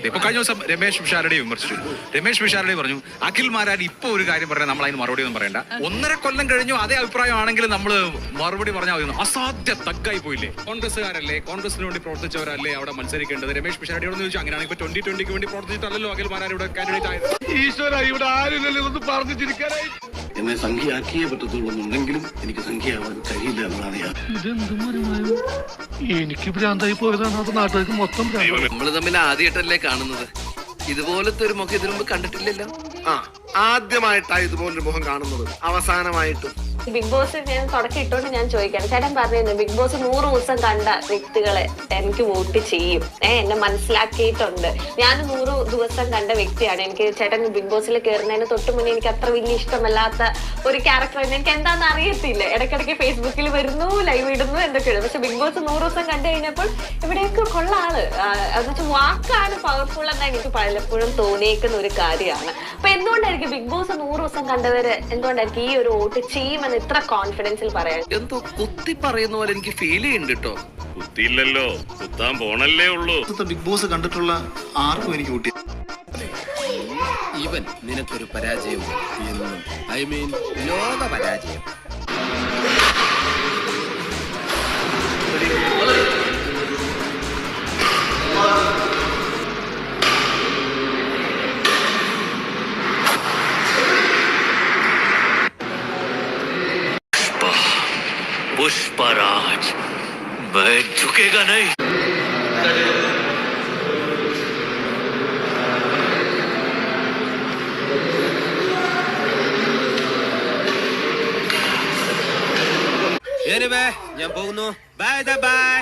ഇപ്പൊ കഴിഞ്ഞ ദിവസം രമേശ് പിഷാരടി വിമർശിച്ചു. രമേശ് പിഷാരടി പറഞ്ഞു അഖിൽ മാരാർ ഇപ്പൊ ഒരു കാര്യം പറഞ്ഞാൽ നമ്മൾ അതിന് മറുപടി ഒന്നും പറയണ്ട. 1.5 കൊല്ലം കഴിഞ്ഞു അതേ അഭിപ്രായമാണെങ്കിൽ നമ്മൾ മറുപടി പറഞ്ഞാൽ അസാധ്യ തക്കായി പോയില്ലേ? കോൺഗ്രസ്സുകാരല്ലേ, കോൺഗ്രസിന് വേണ്ടി പ്രവർത്തിച്ചവരല്ലേ അവിടെ മത്സരിക്കേണ്ടത്? രമേശ് പിഷാരടിയോട് ചോദിച്ചു. അങ്ങനെയാണെങ്കിൽ ഇപ്പൊ 2020 വേണ്ടി പ്രവർത്തിച്ചിട്ടല്ലോ അഖിൽ മാരാർ ഇവിടെ കാൻഡിഡേറ്റ് ആയത്. ഈശ്വര, ഇവിടെ ആരില്ലല്ലോ ഇതൊന്ന് പറഞ്ഞു ചിരിക്കാനായി. എന്നെ സംഖ്യയാക്കിയേ പറ്റത്തുള്ളൂന്നുണ്ടെങ്കിലും എനിക്ക് സംഖ്യയാവാൻ കഴിയില്ല എന്നതാണ് എനിക്ക് ഭ്രാന്തായി പോയതാണ്. അത് നാട്ടുകാർക്ക് മൊത്തം നമ്മള് തമ്മിൽ ആദ്യമായിട്ടല്ലേ കാണുന്നത്. ഇതുപോലത്തെ ഒരു മുഖം ഇതിനു മുമ്പ് കണ്ടിട്ടില്ലല്ലോ. ആദ്യമായിട്ടാണ് ഇതുപോലൊരു മുഖം കാണുന്നത്. അവസാനമായിട്ടും ബിഗ് ബോസ് ഞാൻ തുടക്കം ഇട്ടോണ്ട് ഞാൻ ചോദിക്കാണ്. ചേട്ടൻ പറഞ്ഞിരുന്നു ബിഗ് ബോസ് 100 ദിവസം കണ്ട വ്യക്തികളെ എനിക്ക് വോട്ട് ചെയ്യും. എന്നെ മനസ്സിലാക്കിയിട്ടുണ്ട്. ഞാൻ 100 ദിവസം കണ്ട വ്യക്തിയാണ്. എനിക്ക് ചേട്ടൻ ബിഗ് ബോസിൽ കയറുന്നതിന് തൊട്ട് മുന്നേ എനിക്ക് അത്ര വലിയ ഇഷ്ടമല്ലാത്ത ഒരു ക്യാരക്ടർ എനിക്ക് എന്താണെന്ന് അറിയത്തില്ല. ഇടയ്ക്കിടയ്ക്ക് ഫേസ്ബുക്കിൽ വരുന്നു, ലൈവ് ഇടുന്നു, എന്തൊക്കെയാണ്. പക്ഷെ ബിഗ് ബോസ് 100 ദിവസം കണ്ടു കഴിഞ്ഞപ്പോൾ ഇവിടെയൊക്കെ കൊള്ള ആള് എന്നുവെച്ചാൽ വാക്കാണ് പവർഫുൾ എന്ന് എനിക്ക് പലപ്പോഴും തോന്നിയേക്കുന്ന ഒരു കാര്യമാണ്. അപ്പൊ എന്തുകൊണ്ടായിരിക്കും ബിഗ് ബോസ് 100 ദിവസം കണ്ടവര് എന്തുകൊണ്ടായിരിക്കും ഈ ഒരു വോട്ട് ചെയ്യുമെന്ന് ഇത്ര കോൺഫിഡൻസിൽ പറയാൻ? എന്തോ കുത്തി പറയുന്ന പോലെ എനിക്ക് ഫീൽ ചെയ്യുന്നുണ്ട് കേട്ടോ. കുത്തിയില്ലല്ലോ, കുത്താൻ പോണല്ലേ ഉള്ളൂ. ബിഗ് ബോസ് കണ്ടിട്ടുള്ള ആർക്കും എനിക്ക് കൂട്ടി. ഇവൻ നിനക്കൊരു പരാജയം എന്നും, ഐ മീൻ ലോക പരാജയം. पुष्पराज मैं झुकेगा नहीं. ഞാൻ പോകുന്നു. Bye bye.